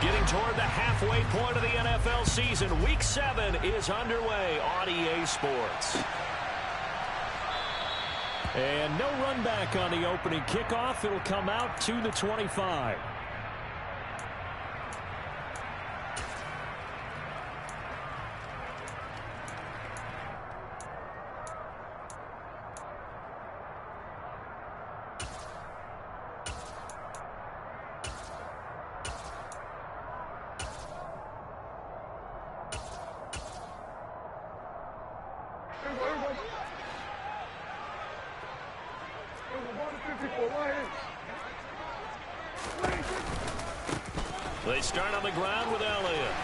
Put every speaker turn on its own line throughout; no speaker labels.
Getting toward the halfway point of the NFL season. Week 7 is underway on EA Sports. And no run back on the opening kickoff. It'll come out to the 25. They start on the ground with Elliott.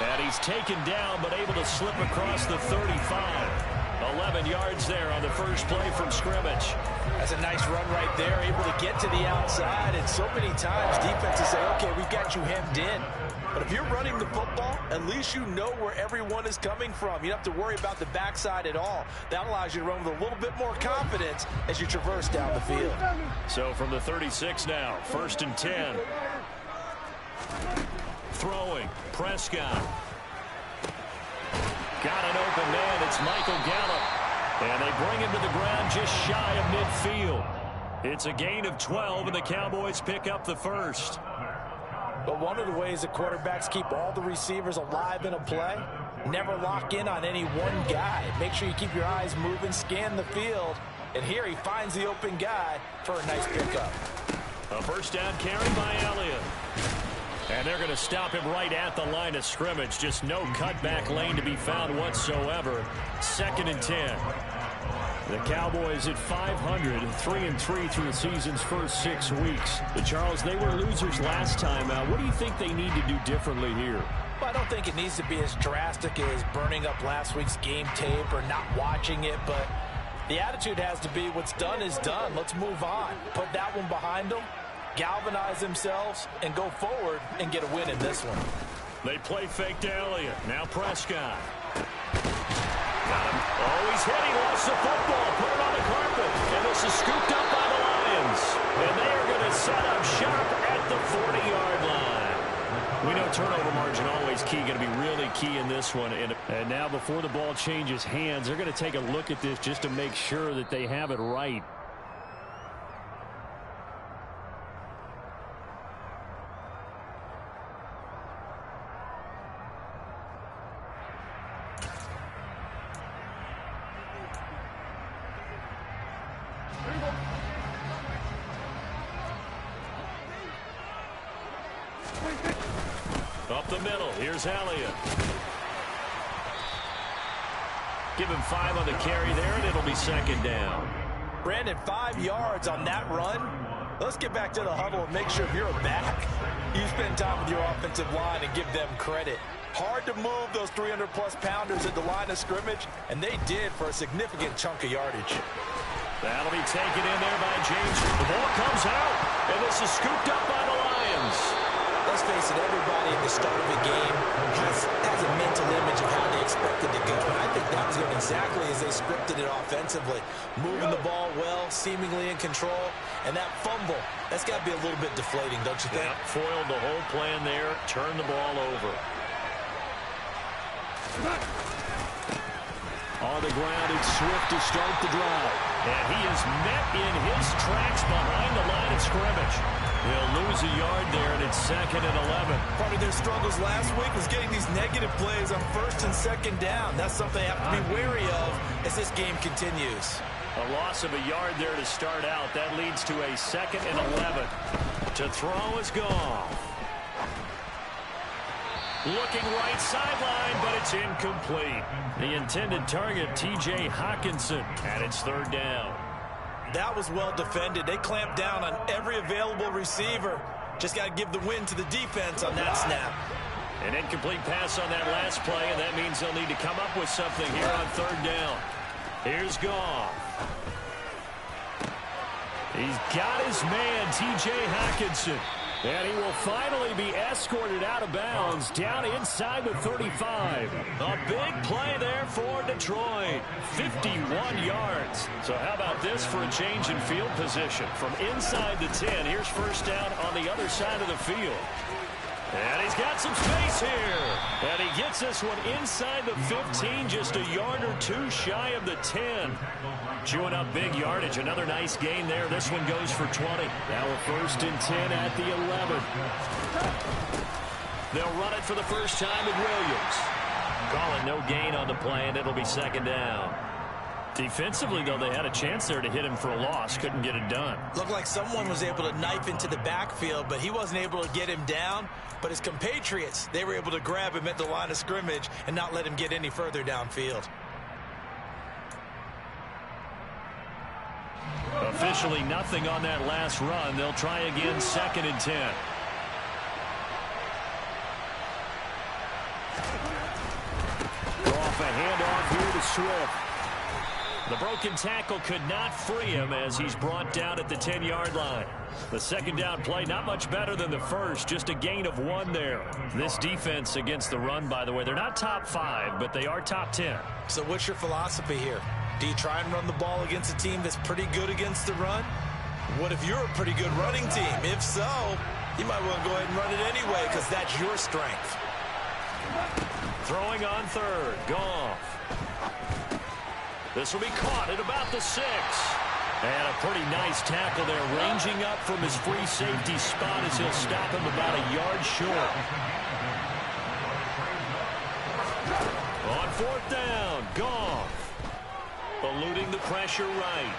And he's taken down, but able to slip across the 35. 11 yards there on the first play from scrimmage.
That's a nice run right there, able to get to the outside. And so many times defenses say, okay, we've got you hemmed in. But if you're running the football, at least you know where everyone is coming from. You don't have to worry about the backside at all. That allows you to run with a little bit more confidence as you traverse down the field.
So from the 36 now, 1st and 10. Throwing, Prescott. Got an open man, it's Michael Gallup. And they bring him to the ground just shy of midfield. It's a gain of 12, and the Cowboys pick up the first.
But one of the ways that quarterbacks keep all the receivers alive in a play, never lock in on any one guy. Make sure you keep your eyes moving, scan the field. And here he finds the open guy for a nice pickup.
A first down carry by Elliott. And they're going to stop him right at the line of scrimmage. Just no cutback lane to be found whatsoever. 2nd and 10. The Cowboys at 500, 3-3 through the season's first 6 weeks. But Charles, they were losers last time out. What do you think they need to do differently here?
Well, I don't think it needs to be as drastic as burning up last week's game tape or not watching it, but the attitude has to be what's done is done. Let's move on. Put that one behind them, galvanize themselves, and go forward and get a win in this one.
They play fake to Elliott. Now Prescott. Got him. Oh, he's hit. He lost the football. Put it on the carpet. And this is scooped up by the Lions. And they are going to set up shop at the 40-yard line. We know turnover margin always key, going to be really key in this one. And now before the ball changes hands, they're going to take a look at this just to make sure that they have it right. Up the middle, here's Elliott. Give him 5 on the carry there, and it'll be 2nd down.
Brandon, 5 yards on that run. Let's get back to the huddle and make sure if you're a back, you spend time with your offensive line and give them credit. Hard to move those 300-plus pounders at the line of scrimmage, and they did for a significant chunk of yardage.
That'll be taken in there by James. The ball comes out, and this is scooped up by the Lions.
Let's face it, everybody at the start of a game has a mental image of how they expect it to go. And I think that was going exactly as they scripted it offensively. Moving the ball well, seemingly in control. And that fumble, that's got to be a little bit deflating, don't you think?
Yeah, foiled the whole plan there, turned the ball over. On the ground, it's Swift to start the drive. And he is met in his tracks behind the line of scrimmage. He'll lose a yard there, and it's 2nd and 11.
Part of their struggles last week was getting these negative plays on 1st and 2nd down. That's something they have to be wary of as this game continues.
A loss of a yard there to start out. That leads to a 2nd and 11. To throw is gone. Looking right sideline, but it's incomplete. The intended target, T.J. Hawkinson, and it's 3rd down.
That was well defended. They clamped down on every available receiver. Just got to give the win to the defense on that snap.
An incomplete pass on that last play, and that means they'll need to come up with something here on 3rd down. Here's Goff. He's got his man, T.J. Hawkinson. And he will finally be escorted out of bounds down inside the 35. A big play there for Detroit. 51 yards. So how about this for a change in field position? From inside the 10, here's first down on the other side of the field. And he's got some space here. And he gets this one inside the 15, just a yard or two shy of the 10. Chewing up big yardage. Another nice gain there. This one goes for 20. Now a 1st and 10 at the 11. They'll run it for the first time with Williams. Calling no gain on the play, and it'll be 2nd down. Defensively, though, they had a chance there to hit him for a loss. Couldn't get it done.
Looked like someone was able to knife into the backfield, but he wasn't able to get him down. But his compatriots, they were able to grab him at the line of scrimmage and not let him get any further downfield.
Officially nothing on that last run. They'll try again, 2nd and 10. Off a handoff here to Swift. The broken tackle could not free him as he's brought down at the 10-yard line. The 2nd down play, not much better than the first, just a gain of 1 there. This defense against the run, by the way, they're not top 5, but they are top 10.
So what's your philosophy here? Do you try and run the ball against a team that's pretty good against the run? What if you're a pretty good running team? If so, you might want to go ahead and run it anyway because that's your strength.
Throwing on 3rd, Goff. This will be caught at about the 6. And a pretty nice tackle there, ranging up from his free safety spot as he'll stop him about a yard short. On 4th down, Goff. Eluding the pressure right.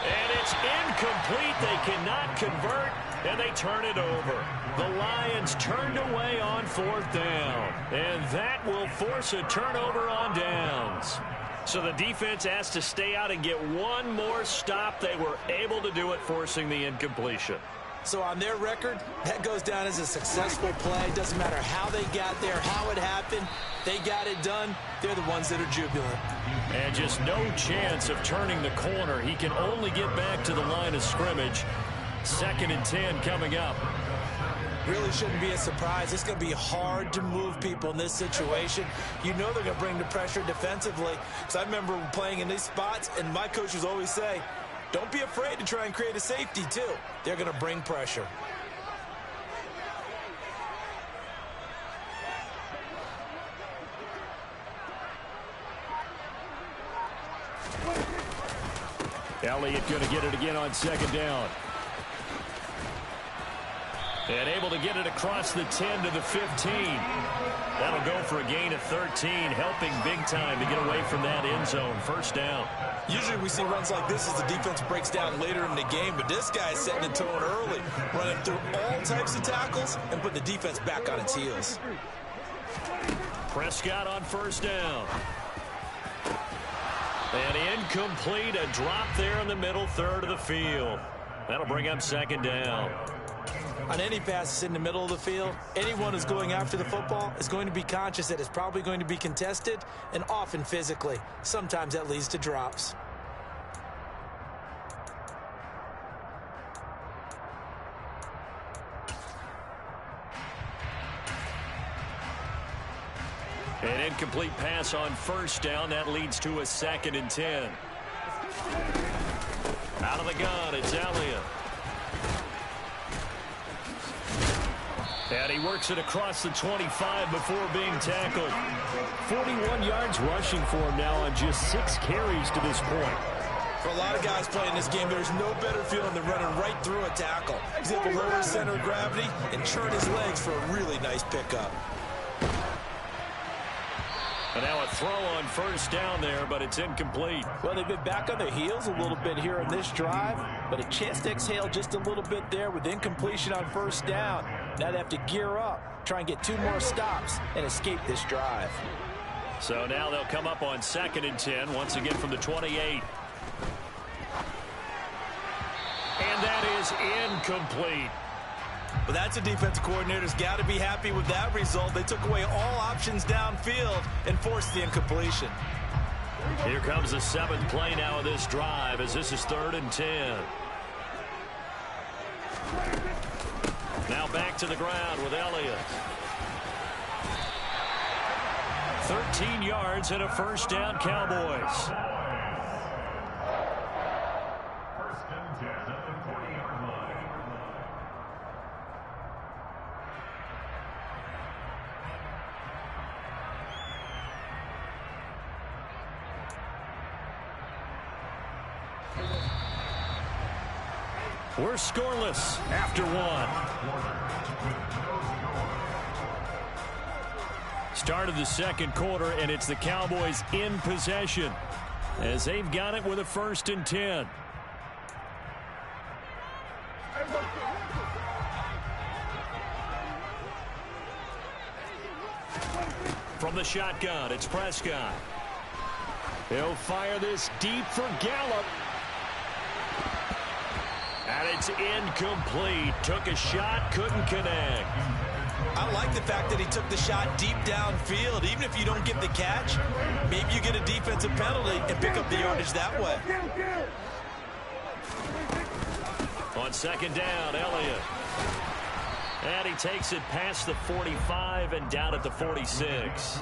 And it's incomplete. They cannot convert, and they turn it over. The Lions turned away on 4th down. And that will force a turnover on downs. So the defense has to stay out and get one more stop. They were able to do it, forcing the incompletion.
So on their record, that goes down as a successful play. Doesn't matter how they got there, how it happened. They got it done. They're the ones that are jubilant.
And just no chance of turning the corner. He can only get back to the line of scrimmage. 2nd and 10 coming up.
Really shouldn't be a surprise. It's going to be hard to move people in this situation. You know they're going to bring the pressure defensively. Because I remember playing in these spots, and my coaches always say, don't be afraid to try and create a safety, too. They're going to bring pressure.
Elliott going to get it again on 2nd down. And able to get it across the 10 to the 15. That'll go for a gain of 13, helping big time to get away from that end zone. 1st down.
Usually we see runs like this as the defense breaks down later in the game, but this guy is setting the tone early, running through all types of tackles and putting the defense back on its heels.
Prescott on 1st down. And incomplete, a drop there in the middle 3rd of the field. That'll bring up 2nd down.
On any passes in the middle of the field, anyone who's going after the football is going to be conscious that it's probably going to be contested and often physically. Sometimes that leads to drops.
An incomplete pass on 1st down. That leads to a 2nd and 10. Out of the gun, it's Elliott. And he works it across the 25 before being tackled. 41 yards rushing for him now on just 6 carries to this point.
For a lot of guys playing this game, there's no better feeling than running right through a tackle. He's able to lower his center of gravity and churn his legs for a really nice pickup.
And now a throw on 1st down there, but it's incomplete.
Well, they've been back on their heels a little bit here in this drive, but a chance to exhale just a little bit there with incompletion on 1st down. Now they have to gear up, try and get 2 more stops, and escape this drive.
So now they'll come up on 2nd and 10, once again from the 28. And that is incomplete.
But that's a defensive coordinator's got to be happy with that result. They took away all options downfield and forced the incompletion.
Here comes the 7th play now of this drive as this is 3rd and 10. Now back back to the ground with Elliott. 13 yards and a first down, Cowboys. We're scoreless after one. Start of the second quarter, and it's the Cowboys in possession as they've got it with a 1st and 10. From the shotgun, it's Prescott. He'll fire this deep for Gallup. And it's incomplete. Took a shot, couldn't connect.
I like the fact that he took the shot deep downfield. Even if you don't get the catch, maybe you get a defensive penalty and pick up the yardage that way.
On 2nd down, Elliott. And he takes it past the 45 and down at the 46.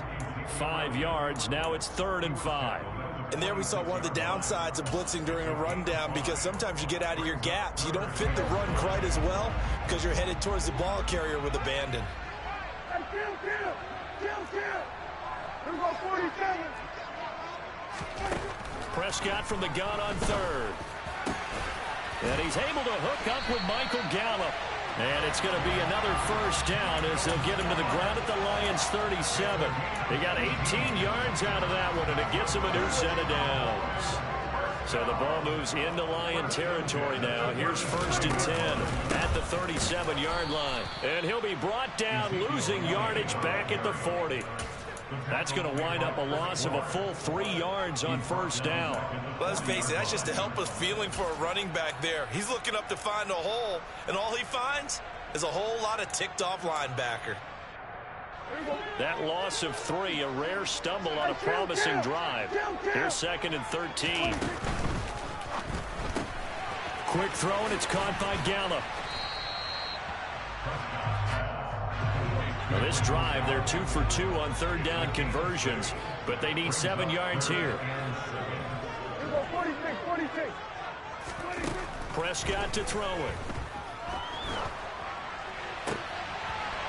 5 yards. Now it's 3rd and 5.
And there we saw one of the downsides of blitzing during a rundown, because sometimes you get out of your gaps. You don't fit the run quite as well because you're headed towards the ball carrier with abandon.
Prescott from the gun on 3rd. And he's able to hook up with Michael Gallup. And it's going to be another first down as they'll get him to the ground at the Lions' 37. They got 18 yards out of that one, and it gets them a new set of downs. So the ball moves into Lion territory now. Here's 1st and 10 at the 37-yard line. And he'll be brought down, losing yardage back at the 40. That's going to wind up a loss of a full 3 yards on 1st down.
Let's face it, that's just a helpless feeling for a running back there. He's looking up to find a hole, and all he finds is a whole lot of ticked-off linebacker.
That loss of 3, a rare stumble on a promising drive. Here's 2nd and 13. Quick throw, and it's caught by Gallup. Now this drive, they're 2 for 2 on 3rd down conversions, but they need 7 yards here. Prescott to throw it.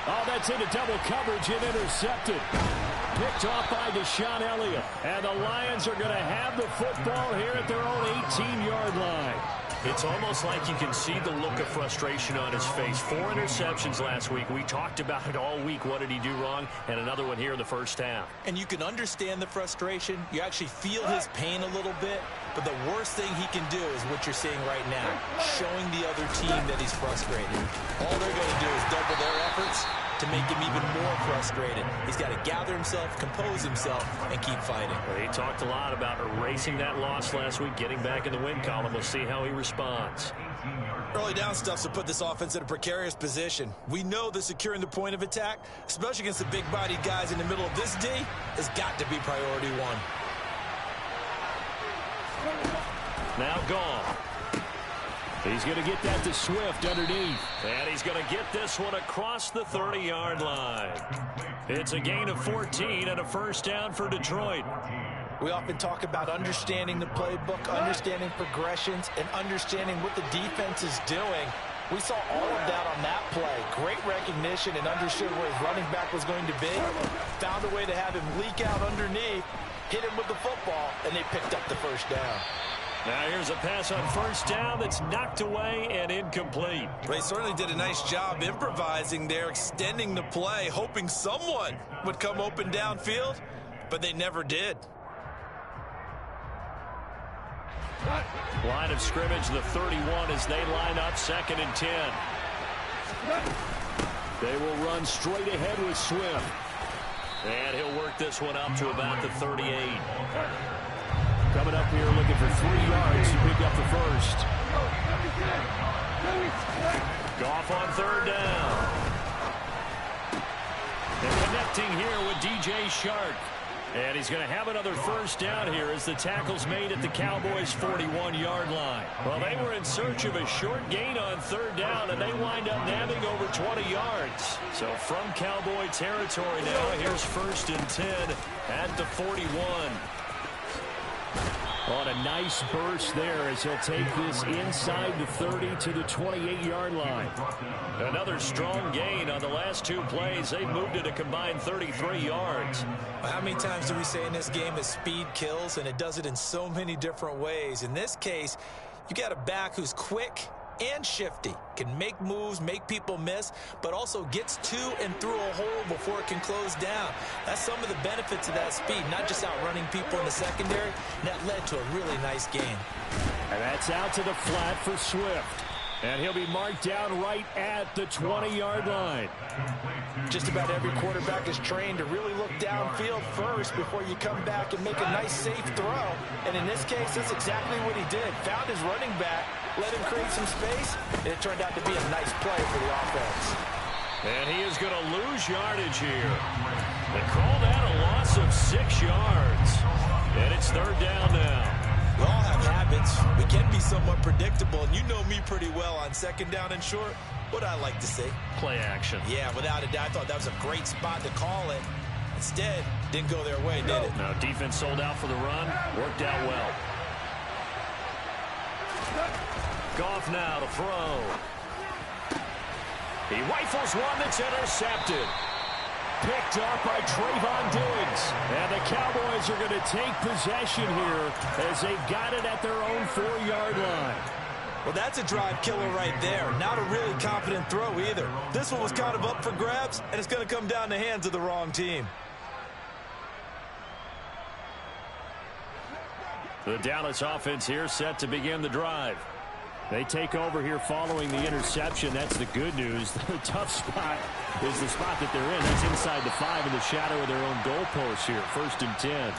Oh, that's into double coverage and intercepted. Picked off by Deshaun Elliott. And the Lions are going to have the football here at their own 18-yard line. It's almost like you can see the look of frustration on his face. 4 interceptions last week. We talked about it all week. What did he do wrong? And another one here in the first half.
And you can understand the frustration. You actually feel his pain a little bit. But the worst thing he can do is what you're seeing right now, showing the other team that he's frustrated. All they're going to do is double their efforts to make him even more frustrated. He's got to gather himself, compose himself, and keep fighting.
Well, he talked a lot about erasing that loss last week, getting back in the win column. We'll see how he responds.
Early down stuff to put this offense in a precarious position. We know that securing the point of attack, especially against the big-bodied guys in the middle of this D, has got to be priority 1.
Now gone. He's going to get that to Swift underneath. And he's going to get this one across the 30-yard line. It's a gain of 14 and a first down for Detroit.
We often talk about understanding the playbook, understanding progressions, and understanding what the defense is doing. We saw all of that on that play. Great recognition and understood where his running back was going to be. Found a way to have him leak out underneath, hit him with the football, and they picked up the first down.
Now here's a pass on first down that's knocked away and incomplete.
They certainly did a nice job improvising there, extending the play, hoping someone would come open downfield, but they never did.
Line of scrimmage, the 31 as they line up 2nd and 10. They will run straight ahead with Swift. And he'll work this one up to about the 38. Coming up here looking for 3 yards to pick up the first. Goff on 3rd down. And connecting here with DJ Shark. And he's going to have another first down here as the tackle's made at the Cowboys' 41-yard line. Well, they were in search of a short gain on 3rd down, and they wind up nabbing over 20 yards. So from Cowboy territory now, here's 1st and 10 at the 41. On a nice burst there as he'll take this inside the 30 to the 28-yard line. Another strong gain on the last 2 plays. They've moved it a combined 33 yards.
Well, how many times do we say in this game that speed kills, and it does it in so many different ways? In this case, you got a back who's quick and shifty, can make moves, make people miss, but also gets to and through a hole before it can close down. That's some of the benefits of that speed, not just outrunning people in the secondary. And that led to a really nice game.
And that's out to the flat for Swift. And he'll be marked down right at the 20-yard line.
Just about every quarterback is trained to really look downfield first before you come back and make a nice, safe throw. And in this case, that's exactly what he did. Found his running back, let him create some space, and it turned out to be a nice play for the offense.
And he is going to lose yardage here. They call that a loss of 6 yards. And it's 3rd down now.
We all have habits. We can be somewhat predictable, and you know me pretty well on 2nd down and short. What I like to say?
Play action.
Yeah, without a doubt. I thought that was a great spot to call it. Instead, didn't go their way, did it?
No, defense sold out for the run. Worked out well. Goff now to throw. He rifles one that's intercepted. Picked up by Trayvon Diggs. And the Cowboys are going to take possession here as they've got it at their own 4-yard line.
Well, that's a drive killer right there. Not a really confident throw either. This one was kind of up for grabs, and it's going to come down the hands of the wrong team.
The Dallas offense here set to begin the drive. They take over here following the interception. That's the good news. The tough spot is the spot that they're in. That's inside the 5 in the shadow of their own goalpost here. 1st and 10.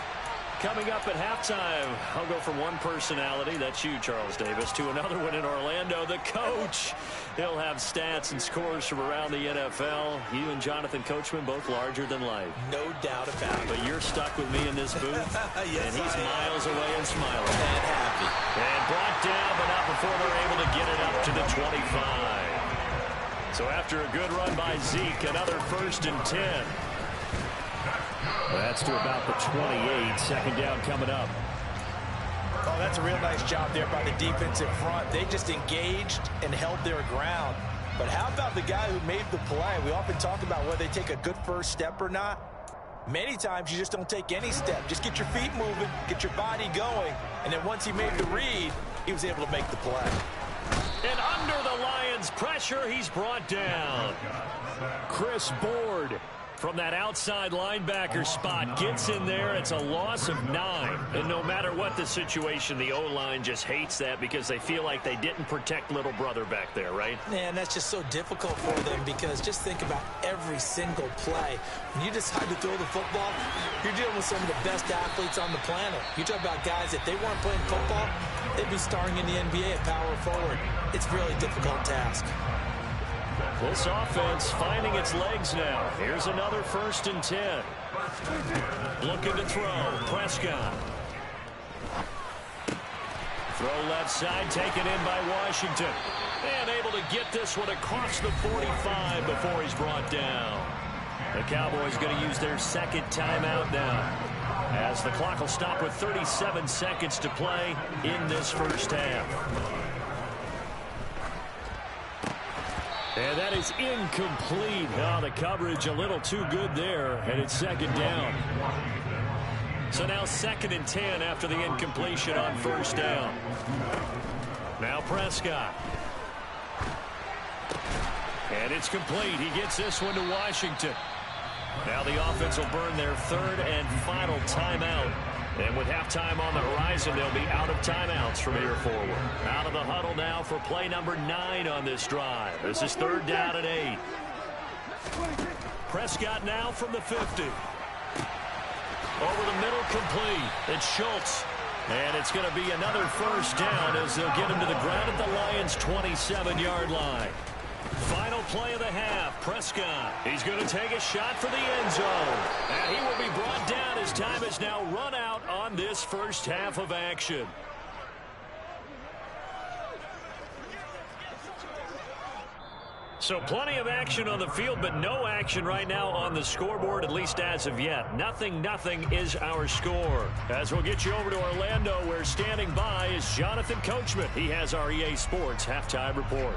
Coming up at halftime, I'll go from one personality, that's you, Charles Davis, to another one in Orlando, the coach. He'll have stats and scores from around the NFL. You and Jonathan Coachman, both larger than life.
No doubt about it.
But you're stuck with me in this booth,
yes,
and he's miles away and smiling.
And happy.
And brought down, but not before they're able to get it up to the 25. So after a good run by Zeke, another 1st and 10. That's to about the 28. 2nd down coming up.
Oh, that's a real nice job there by the defensive front. They just engaged and held their ground. But how about the guy who made the play? We often talk about whether they take a good first step or not. Many times you just don't take any step. Just get your feet moving, get your body going. And then once he made the read, he was able to make the play.
And under the Lions' pressure, he's brought down. Chris Board from that outside linebacker spot gets in there. It's a loss of 9. And no matter what the situation, the O-line just hates that because they feel like they didn't protect little brother back there, right?
Man, that's just so difficult for them because just think about every single play. When you decide to throw the football, you're dealing with some of the best athletes on the planet. You talk about guys, if they weren't playing football, they'd be starring in the NBA at power forward. It's a really difficult task.
This offense finding its legs now. Here's another 1st and 10. Looking to throw. Prescott. Throw left side, taken in by Washington. And able to get this one across the 45 before he's brought down. The Cowboys going to use their 2nd timeout now, as the clock will stop with 37 seconds to play in this 1st half. And that is incomplete. Oh, the coverage a little too good there, and it's 2nd down. So now 2nd and 10 after the incompletion on 1st down. Now Prescott. And it's complete. He gets this one to Washington. Now the offense will burn their 3rd and final timeout. And with halftime on the horizon, they'll be out of timeouts from here forward. Out of the huddle now for play number 9 on this drive. This is 3rd down and 8. Prescott now from the 50. Over the middle, complete. It's Schultz. And it's going to be another 1st down as they'll get him to the ground at the Lions' 27-yard line. Final play of the half, Prescott. He's going to take a shot for the end zone. And he will be brought down as time has now run out on this 1st half of action. So plenty of action on the field, but no action right now on the scoreboard, at least as of yet. 0-0 is our score. As we'll get you over to Orlando, where standing by is Jonathan Coachman. He has our EA Sports halftime report.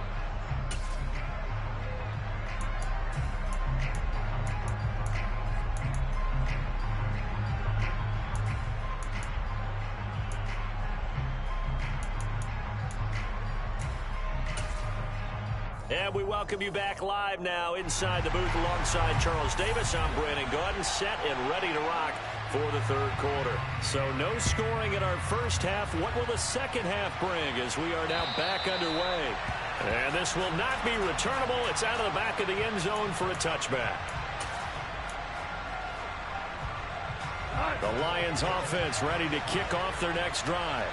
And we welcome you back live now inside the booth alongside Charles Davis. I'm Brandon Gaudin, set and ready to rock for the third quarter. So no scoring in our first half. What will the second half bring as we are now back underway? And this will not be returnable. It's out of the back of the end zone for a touchback. The Lions offense ready to kick off their next drive.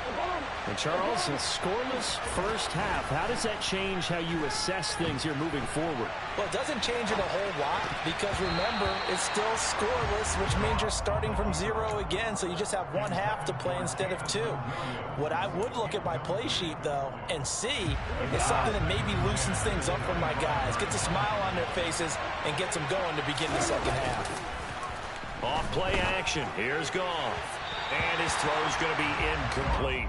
And Charles, a scoreless first half. How does that change how you assess things here moving forward?
Well, it doesn't change it a whole lot because, remember, it's still scoreless, which means you're starting from 0 again, so you just have one half to play instead of 2. What I would look at my play sheet, though, and see is something that maybe loosens things up for my guys, gets a smile on their faces, and gets them going to begin the second half.
Off play action. Here's Goff. And his throw is going to be incomplete.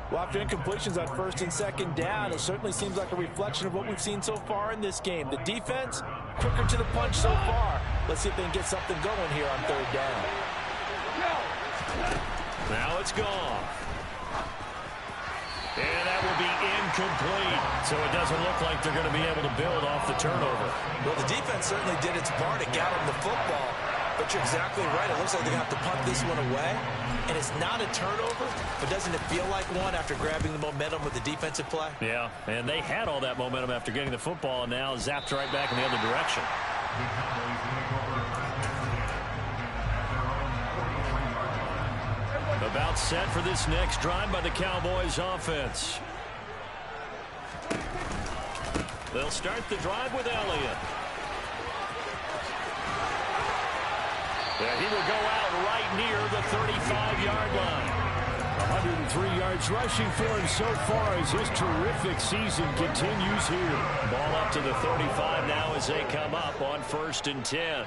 Well, after incompletions on first and second down, it certainly seems like a reflection of what we've seen so far in this game. The defense, quicker to the punch so far. Let's see if they can get something going here on third down.
Now it's Goff. And that will be incomplete. So it doesn't look like they're going to be able to build off the turnover.
Well, the defense certainly did its part to gather the football. But you're exactly right. It looks like they're going to have to punt this one away. And it's not a turnover, but doesn't it feel like one after grabbing the momentum with the defensive play?
Yeah, and they had all that momentum after getting the football, and now zapped right back in the other direction. About set for this next drive by the Cowboys offense. They'll start the drive with Elliott. He will go out right near the 35-yard line.
103 yards rushing for him so far as his terrific season continues here.
Ball up to the 35 now as they come up on 1st and 10.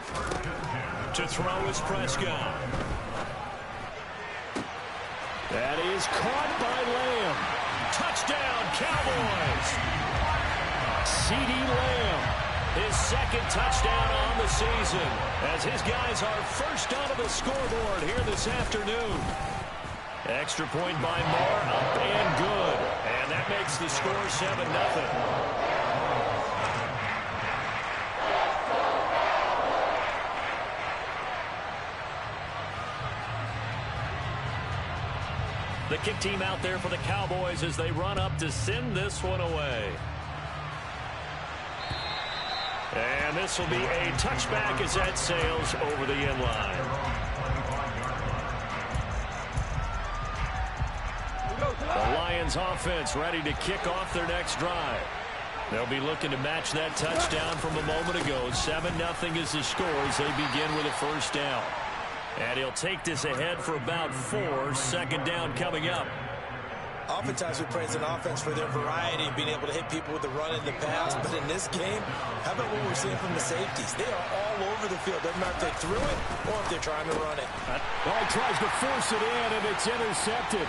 To throw is Prescott.
That is caught by Lamb.
Touchdown, Cowboys!
CeeDee Lamb.
His second touchdown on the season as his guys are first onto the scoreboard here this afternoon. Extra point by Moore, up and good. And that makes the score 7-0. The kick team out there for the Cowboys as they run up to send this one away. And this will be a touchback as that sails over the end line. The Lions offense ready to kick off their next drive. They'll be looking to match that touchdown from a moment ago. 7-0 is the score as they begin with a first down. And he'll take this ahead for about 4. Second down coming up.
Oftentimes we praise an offense for their variety of being able to hit people with the run in the pass. But in this game, how about what we're seeing from the safeties? They are all over the field. Doesn't matter if they threw it or if they're trying to run it.
Well, he tries to force it in, and it's intercepted.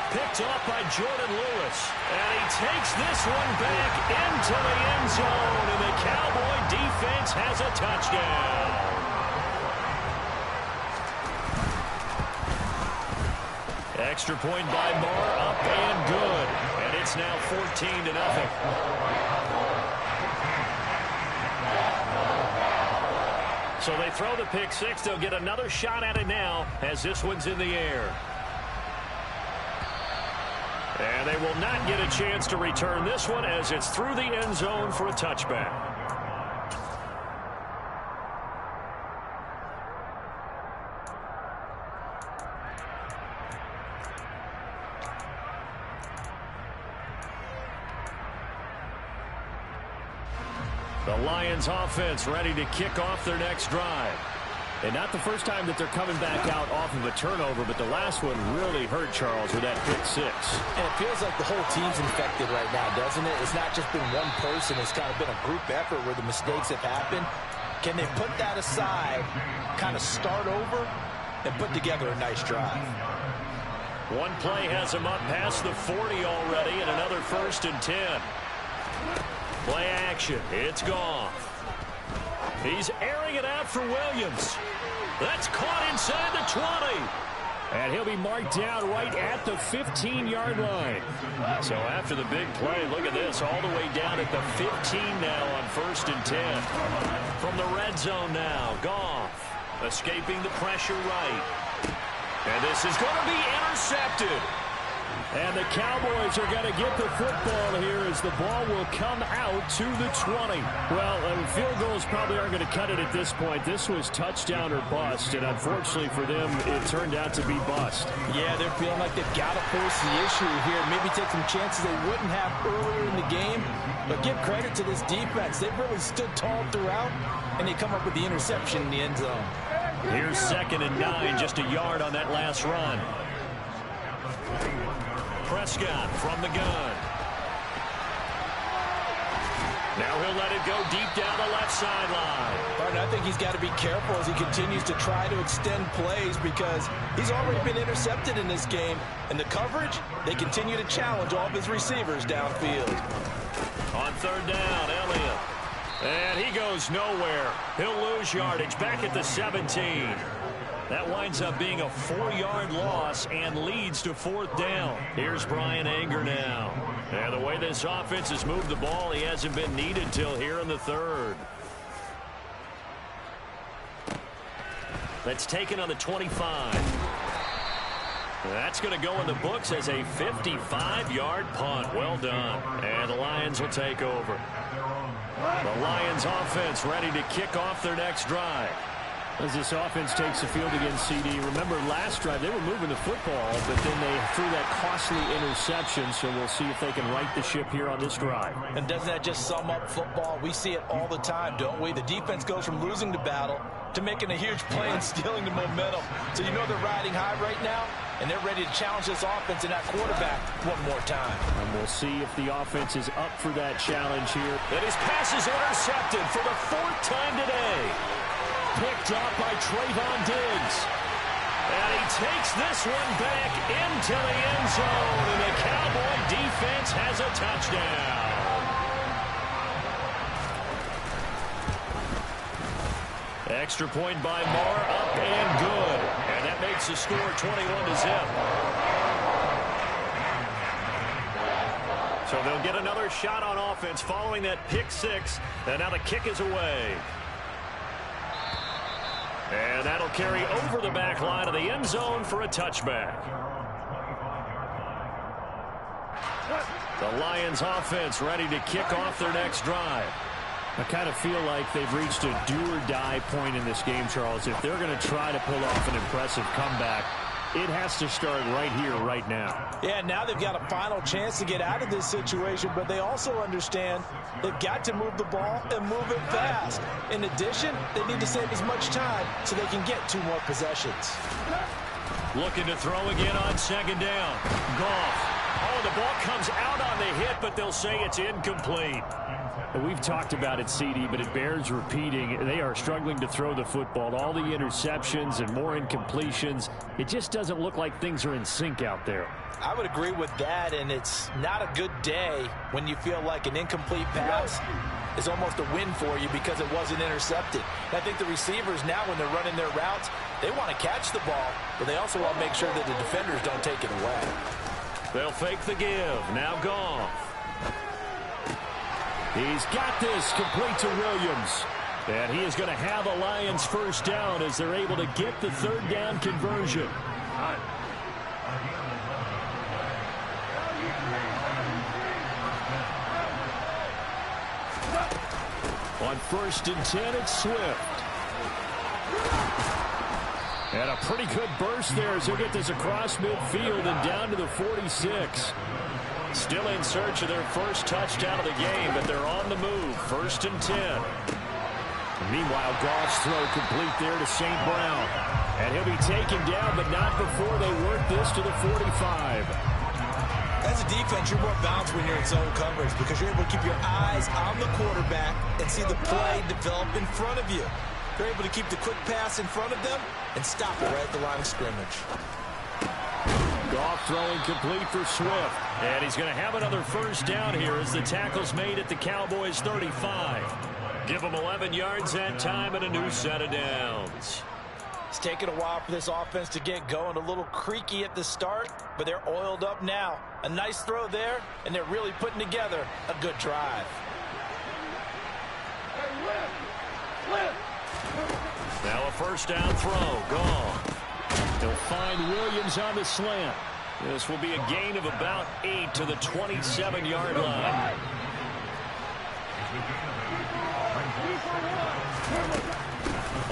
Picked off by Jordan Lewis. And he takes this one back into the end zone. And the Cowboy defense has a touchdown. Extra point by Moore, up and good. And it's now 14-0. So they throw the pick six. They'll get another shot at it now as this one's in the air. And they will not get a chance to return this one as it's through the end zone for a touchback. The Lions offense ready to kick off their next drive.
And not the first time that they're coming back out off of a turnover, but the last one really hurt, Charles, with that pick six.
And it feels like the whole team's infected right now, doesn't it? It's not just been one person. It's kind of been a group effort where the mistakes have happened. Can they put that aside, kind of start over, and put together a nice drive?
One play has him up past the 40 already, and another 1st and 10. Play action. It's gone. He's airing it out for Williams. That's caught inside the 20.
And he'll be marked down right at the 15-yard line.
So after the big play, look at this, all the way down at the 15 now on 1st and 10. From the red zone now, Goff escaping the pressure right. And this is going to be intercepted.
And the Cowboys are going to get the football here as the ball will come out to the 20. Well, field goals probably aren't going to cut it at this point. This was touchdown or bust, and unfortunately for them, it turned out to be bust.
Yeah, they're feeling like they've got to force the issue here. Maybe take some chances they wouldn't have earlier in the game. But give credit to this defense. They've really stood tall throughout, and they come up with the interception in the end zone.
Here's 2nd and 9, just a yard on that last run. Prescott from the gun. Now he'll let it go deep down the left sideline.
But I think he's got to be careful as he continues to try to extend plays because he's already been intercepted in this game. And the coverage, they continue to challenge all of his receivers downfield.
On 3rd down, Elliott. And he goes nowhere. He'll lose yardage back at the 17. That winds up being a 4-yard loss and leads to 4th down. Here's Brian Anger now. And the way this offense has moved the ball, he hasn't been needed till here in the 3rd. That's taken on the 25. That's going to go in the books as a 55-yard punt. Well done. And the Lions will take over. The Lions offense ready to kick off their next drive.
As this offense takes the field against CD, remember last drive they were moving the football, but then they threw that costly interception, so we'll see if they can right the ship here on this drive.
And doesn't that just sum up football? We see it all the time, don't we? The defense goes from losing the battle to making a huge play and stealing the momentum. So you know they're riding high right now, and they're ready to challenge this offense and that quarterback one more time.
And we'll see if the offense is up for that challenge here.
And his pass is intercepted for the 4th time today.
Picked up by Trayvon Diggs.
And he takes this one back into the end zone. And the Cowboy defense has a touchdown. Extra point by Marr, up and good. And that makes the score 21-0. So they'll get another shot on offense following that pick six. And now the kick is away. And that'll carry over the back line of the end zone for a touchback. The Lions offense ready to kick off their next drive.
I kind of feel like they've reached a do-or-die point in this game, Charles. If they're going to try to pull off an impressive comeback, it has to start right here, right now.
Yeah, now they've got a final chance to get out of this situation, but they also understand they've got to move the ball and move it fast. In addition, they need to save as much time so they can get 2 more possessions.
Looking to throw again on 2nd down. Goff. Oh, the ball comes out on the hit, but they'll say it's incomplete.
We've talked about it, CD, but it bears repeating. They are struggling to throw the football. All the interceptions and more incompletions. It just doesn't look like things are in sync out there.
I would agree with that, and it's not a good day when you feel like an incomplete pass is almost a win for you because it wasn't intercepted. And I think the receivers now, when they're running their routes, they want to catch the ball, but they also want to make sure that the defenders don't take it away.
They'll fake the give. Now Goff.
He's got this complete to Williams. And he is going to have a Lions 1st down as they're able to get the 3rd down conversion. On 1st and 10, it's Swift. And a pretty good burst there as he'll get this across midfield and down to the 46. Still in search of their first touchdown of the game, but they're on the move. 1st and 10. Meanwhile, Goff's throw complete there to St. Brown. And he'll be taken down, but not before they work this to the 45.
As a defense, you're more balanced when you're in zone coverage because you're able to keep your eyes on the quarterback and see the play develop in front of you. You're able to keep the quick pass in front of them and stop it right at the line of scrimmage.
Goff throwing complete for Swift. And he's going to have another first down here as the tackle's made at the Cowboys' 35. Give them 11 yards that time and a new set of downs.
It's taken a while for this offense to get going. A little creaky at the start, but they're oiled up now. A nice throw there, and they're really putting together a good drive.
Now a first down throw. Gone. They'll find Williams on the slant. This will be a gain of about 8 to the 27-yard line.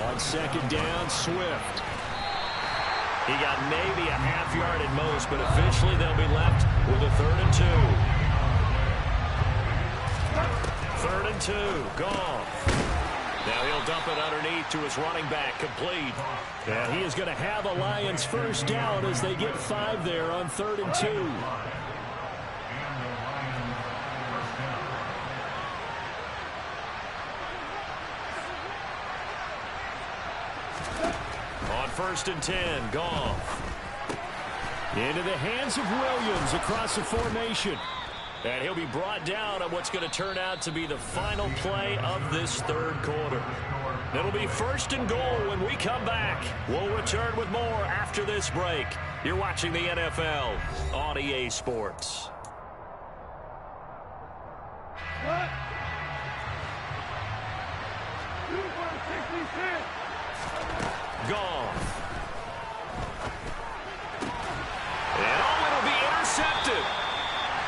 On second down, Swift. He got maybe a half yard at most, but officially they'll be left with a 3rd and 2. 3rd and 2, Goff. Now he'll dump it underneath to his running back, complete. And he is going to have a Lions first down as they get 5 there on 3rd and 2. On 1st and 10, Goff. Into the hands of Williams across the formation. And he'll be brought down on what's going to turn out to be the final play of this 3rd quarter. It'll be 1st and goal when we come back. We'll return with more after this break. You're watching the NFL on EA Sports. Goff. And it'll be intercepted.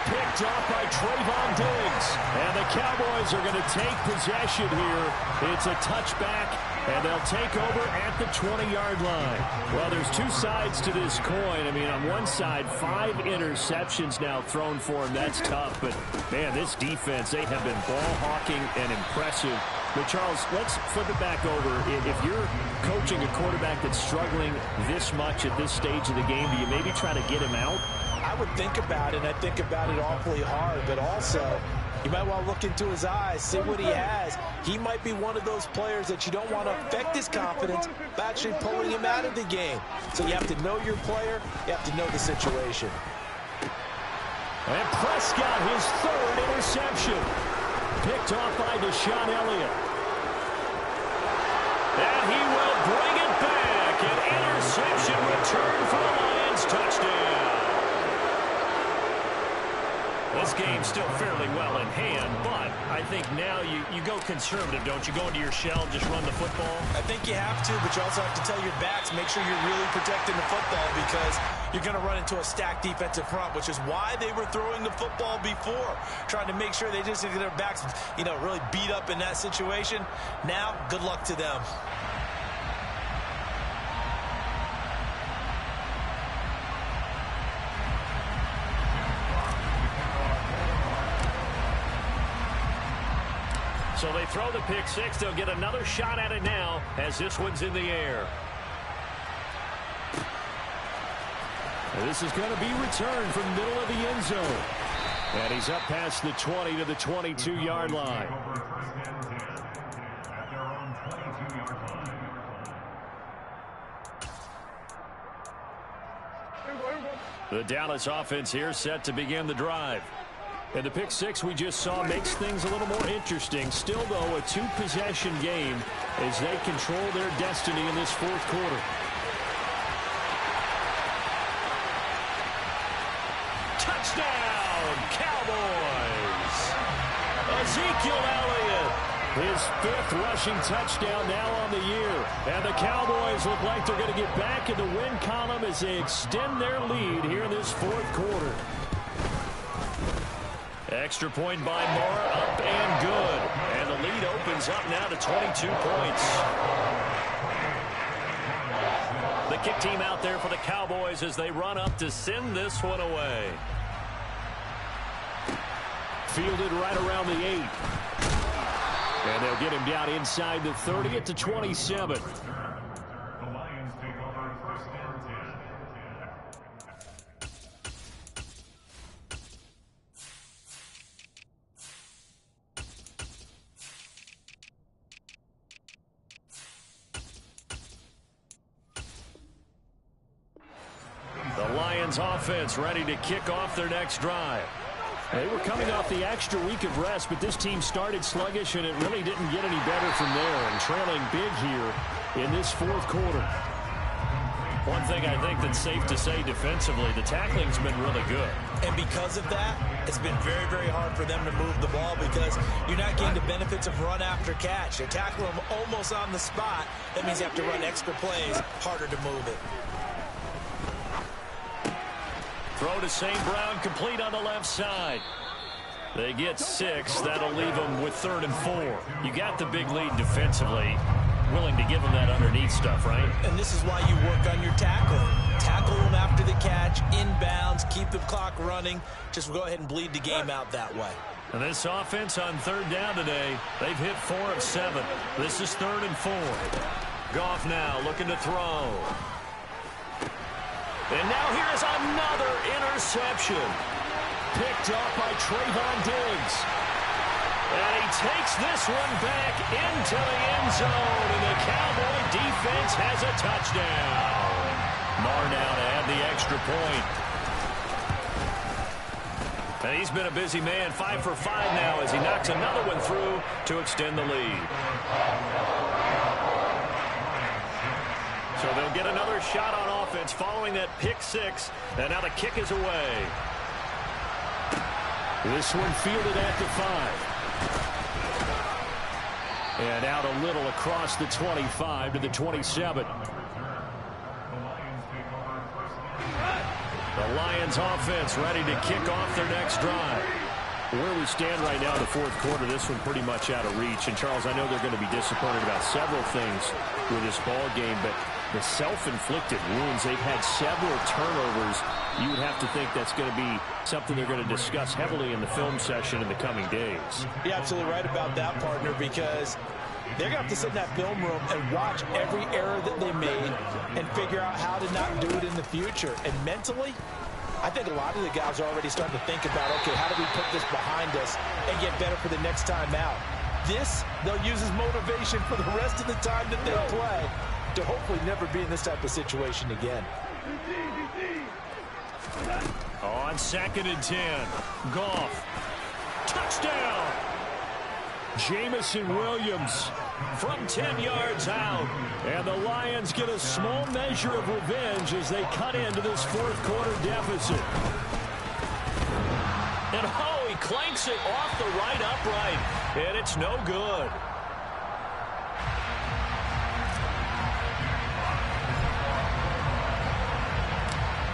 Picked off by Trayvon Diggs. And the Cowboys are going to take possession here. It's a touchback, and they'll take over at the 20-yard line. Well, there's two sides to this coin. I mean, on one side, 5 interceptions now thrown for him. That's tough. But, man, this defense, they have been ball hawking and impressive. But, Charles, let's flip it back over. If you're coaching a quarterback that's struggling this much at this stage of the game, do you maybe try to get him out?
I would think about it, and I think about it awfully hard, but also you might want to look into his eyes, see what he has. He might be one of those players that you don't want to affect his confidence by actually pulling him out of the game. So you have to know your player, you have to know the situation.
And Prescott, his 3rd interception. Picked off by Deshaun Elliott. And he will bring it back. An interception return for the Lions. Touchdown. This game's still fairly well in hand, but I think now you go conservative, don't you? Go into your shell and just run the football?
I think you have to, but you also have to tell your backs, make sure you're really protecting the football because you're going to run into a stacked defensive front, which is why they were throwing the football before, trying to make sure they just get their backs, really beat up in that situation. Now, good luck to them.
So they throw the pick 6. They'll get another shot at it now as this one's in the air. And this is going to be returned from the middle of the end zone. And he's up past the 20 to the 22-yard line. The Dallas offense here set to begin the drive. And the pick 6 we just saw makes things a little more interesting. Still, though, a 2-possession game as they control their destiny in this 4th quarter. Touchdown, Cowboys! Ezekiel Elliott, his 5th rushing touchdown now on the year. And the Cowboys look like they're going to get back in the win column as they extend their lead here in this 4th quarter. Extra point by Moore, up and good. And the lead opens up now to 22 points. The kick team out there for the Cowboys as they run up to send this one away. Fielded right around the 8. And they'll get him down inside the 30 at the 27. The Lions offense ready to kick off their next drive. They were coming off the extra week of rest, but this team started sluggish, and it really didn't get any better from there, and trailing big here in this fourth quarter. One thing I think that's safe to say defensively, the tackling's been really good.
And because of that, it's been very, very hard for them to move the ball because you're not getting the benefits of run after catch. They tackle them almost on the spot. That means you have to run extra plays, harder to move it.
Throw to St. Brown, complete on the left side. They get 6. That'll leave them with 3rd and 4. You got the big lead defensively. Willing to give them that underneath stuff, right?
And this is why you work on your tackling. Tackle them after the catch, inbounds, keep the clock running. Just go ahead and bleed the game out that way.
And this offense on 3rd down today, they've hit 4 of 7. This is 3rd and 4. Goff now looking to throw. And now here's another interception. Picked up by Trayvon Diggs. And he takes this one back into the end zone. And the Cowboy defense has a touchdown. Marr now to add the extra point. And he's been a busy man. 5 for 5 now as he knocks another one through to extend the lead. So they'll get another shot on offense following that pick 6. And now the kick is away. This one fielded at the 5. And out a little across the 25 to the 27. The Lions offense ready to kick off their next drive. Where we stand right now in the fourth quarter, this one pretty much out of reach. And, Charles, I know they're going to be disappointed about several things with this ball game, but the self-inflicted wounds, they've had several turnovers. You would have to think that's going to be something they're going to discuss heavily in the film session in the coming days.
You're absolutely right about that, partner, because they're going to have to sit in that film room and watch every error that they made and figure out how to not do it in the future. And mentally, I think a lot of the guys are already starting to think about, okay, how do we put this behind us and get better for the next time out? This, they'll use as motivation for the rest of the time that they play to hopefully never be in this type of situation again.
On 2nd and 10, Goff. Touchdown! Jamison Williams from 10 yards out. And the Lions get a small measure of revenge as they cut into this fourth quarter deficit. And oh, he clanks it off the right upright. And it's no good.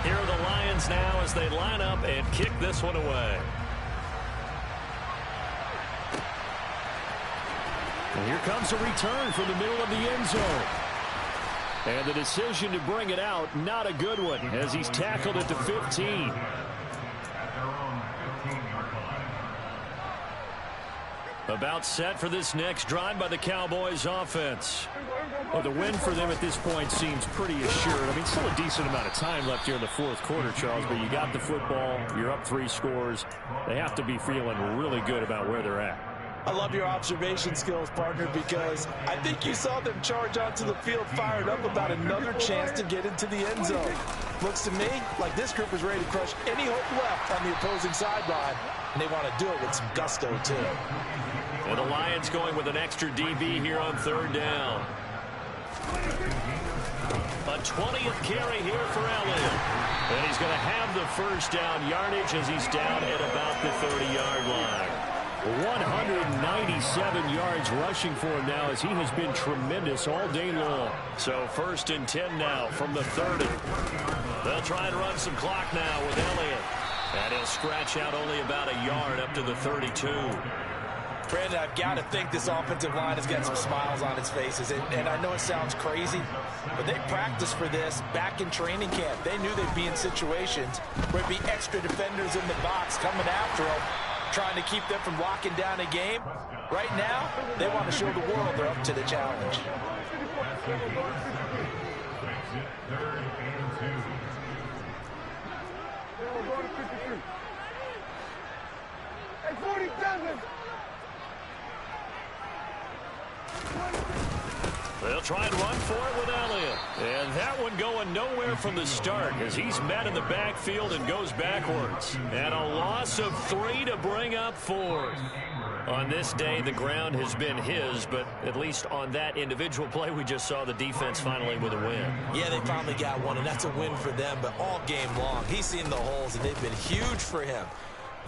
Here are the Lions now as they line up and kick this one away. And here comes a return from the middle of the end zone. And the decision to bring it out, not a good one, as he's tackled at the 15. About set for this next drive by the Cowboys offense. Well, the win for them at this point seems pretty assured. I mean, still a decent amount of time left here in the fourth quarter, Charles, but you got the football, you're up 3 scores. They have to be feeling really good about where they're at.
I love your observation skills, partner, because I think you saw them charge onto the field fired up about another chance to get into the end zone. Looks to me like this group is ready to crush any hope left on the opposing sideline, and they want to do it with some gusto, too.
And the Lions going with an extra DB here on 3rd down. A 20th carry here for Elliott. And he's going to have the first down yardage as he's down at about the 30-yard line. 197 yards rushing for him now as he has been tremendous all day long. So 1st and 10 now from the 30. They'll try and run some clock now with Elliott. And he'll scratch out only about a yard up to the 32.
Brandon, I've got to think this offensive line has got some smiles on its faces. And I know it sounds crazy, but they practiced for this back in training camp. They knew they'd be in situations where it'd be extra defenders in the box coming after them, trying to keep them from locking down a game. Right now, they want to show the world they're up to the challenge.
They'll try and run for it with Elliott. And that one going nowhere from the start as he's met in the backfield and goes backwards. And a loss of 3 to bring up 4. On this day, the ground has been his, but at least on that individual play, we just saw the defense finally with a win.
Yeah, they finally got one, and that's a win for them, but all game long, he's seen the holes, and they've been huge for him.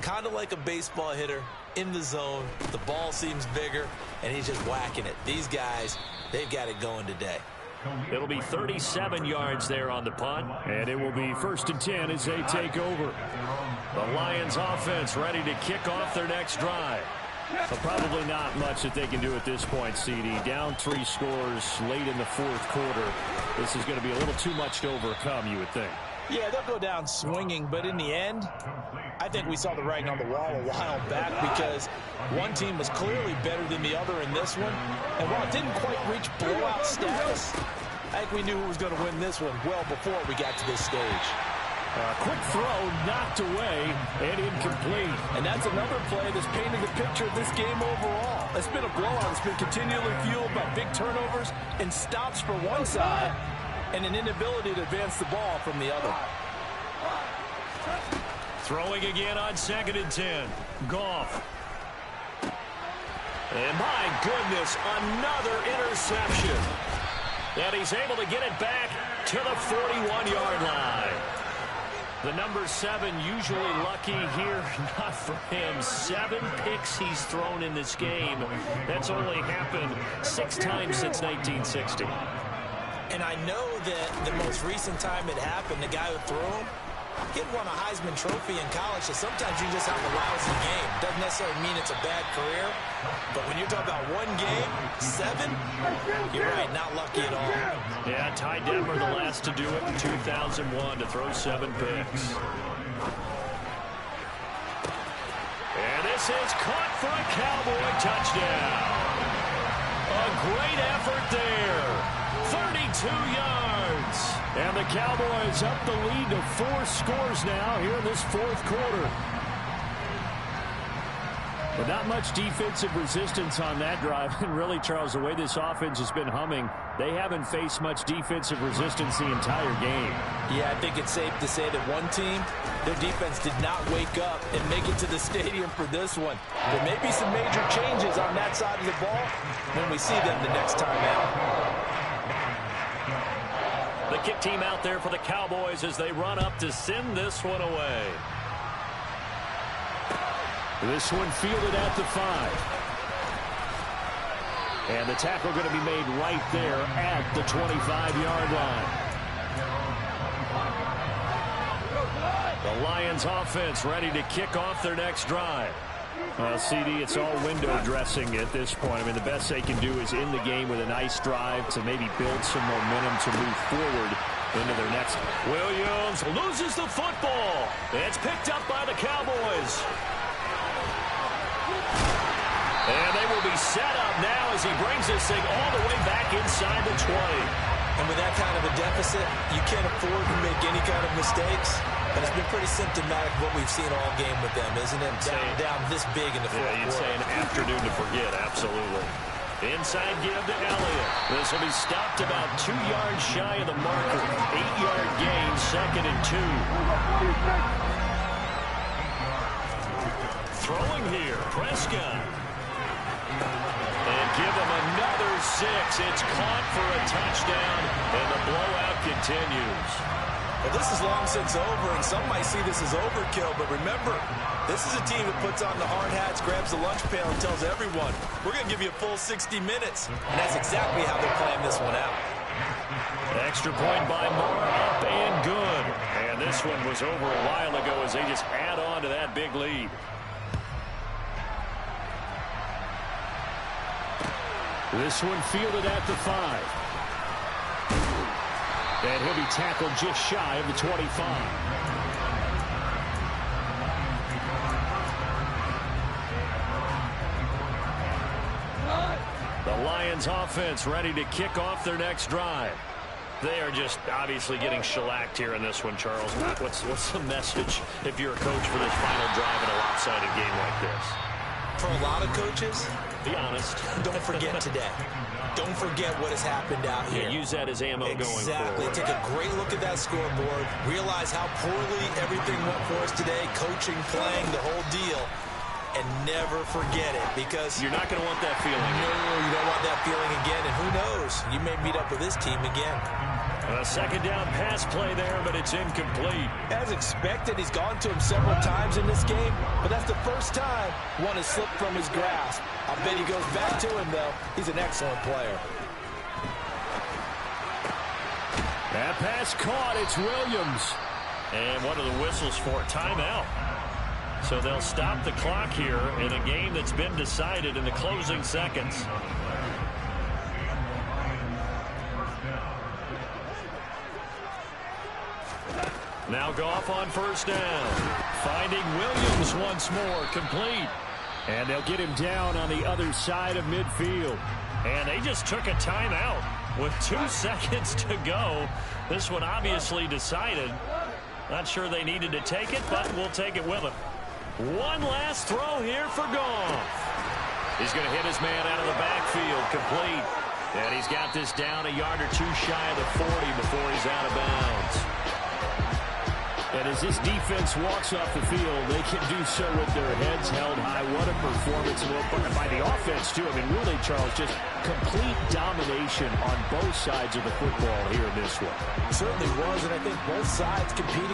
Kind of like a baseball hitter in the zone. The ball seems bigger, and he's just whacking it. These guys, they've got it going today.
It'll be 37 yards there on the punt, and it will be 1st and 10 as they take over. The Lions offense ready to kick off their next drive. But probably not much that they can do at this point, CD. Down 3 scores late in the 4th quarter. This is going to be a little too much to overcome, you would think.
Yeah, they'll go down swinging, but in the end, I think we saw the writing on the wall a while back because one team was clearly better than the other in this one. And while it didn't quite reach blowout status, I think we knew who was going to win this one well before we got to this stage.
Quick throw, knocked away, and incomplete.
And that's another play that's painted the picture of this game overall. It's been a blowout. It's been continually fueled by big turnovers and stops for one side and an inability to advance the ball from the other.
Throwing again on 2nd and 10. Goff. And my goodness, another interception. And he's able to get it back to the 41-yard line. The number 7 usually lucky here, not for him. 7 picks he's thrown in this game. That's only happened 6 times since 1960.
And I know that the most recent time it happened, the guy who threw him, he had won a Heisman Trophy in college, so sometimes you just have a lousy game. Doesn't necessarily mean it's a bad career, but when you're talking about one game, 7, you're right, not lucky at all.
Yeah, Ty Detmer the last to do it in 2001 to throw 7 picks. And this is caught for a Cowboy touchdown. A great effort there. 32 yards. And the Cowboys up the lead to 4 scores now here in this 4th quarter. But not much defensive resistance on that drive. And really, Charles, the way this offense has been humming, they haven't faced much defensive resistance the entire game.
Yeah, I think it's safe to say that one team, their defense did not wake up and make it to the stadium for this one. There may be some major changes on that side of the ball when we see them the next time out.
The kick team out there for the Cowboys as they run up to send this one away.
This one fielded at the 5. And the tackle going to be made right there at the 25-yard line. The Lions offense ready to kick off their next drive. Well, CD, it's all window dressing at this point. I mean, the best they can do is in the game with a nice drive to maybe build some momentum to move forward into their next.
Williams loses the football. It's picked up by the Cowboys. And they will be set up now as he brings this thing all the way back inside the 20.
And with that kind of a deficit, you can't afford to make any kind of mistakes. But it's been pretty symptomatic of what we've seen all game with them, isn't it? Down this big in the 4th quarter.
Yeah, you'd say an afternoon to forget, absolutely. Inside give to Elliott. This will be stopped about 2 yards shy of the marker. 8-yard gain, 2nd and 2. Throwing here, Prescott. And give him another 6. It's caught for a touchdown, and the blowout continues.
Well, this is long since over, and some might see this as overkill, but remember, this is a team that puts on the hard hats, grabs the lunch pail, and tells everyone, we're going to give you a full 60 minutes. And that's exactly how they're playing this one out.
Extra point by Moore, up and good. And this one was over a while ago as they just add on to that big lead.
This one fielded at the 5. And he'll be tackled just shy of the 25.
The Lions offense ready to kick off their next drive. They are just obviously getting shellacked here in this one, Charles. What's the message if you're a coach for this final drive in a lopsided game like this?
For a lot of coaches,
be honest.
Don't forget today. Don't forget what has happened out here.
Yeah, use that as ammo going forward.
Exactly. Take a great look at that scoreboard. Realize how poorly everything went for us today. Coaching, playing, the whole deal. And never forget it, because
you're not going to want that feeling.
No, you don't want that feeling again. And who knows? You may meet up with this team again.
A second down pass play there, but it's incomplete.
As expected, he's gone to him several times in this game, but that's the first time one has slipped from his grasp. I'll bet he goes back to him, though. He's an excellent player.
That pass caught. It's Williams.
And what are the whistles for? Timeout. So they'll stop the clock here in a game that's been decided in the closing seconds. Now Goff on first down. Finding Williams once more, complete.
And they'll get him down on the other side of midfield.
And they just took a timeout with 2 seconds to go. This one obviously decided. Not sure they needed to take it, but we'll take it with them. One last throw here for Goff. He's going to hit his man out of the backfield, complete. And he's got this down a yard or two shy of the 40 before he's out of bounds.
And as this defense walks off the field, they can do so with their heads held high. What a performance by the offense, too. I mean, really, Charles, just complete domination on both sides of the football here in this one.
It certainly was, and I think both sides competing.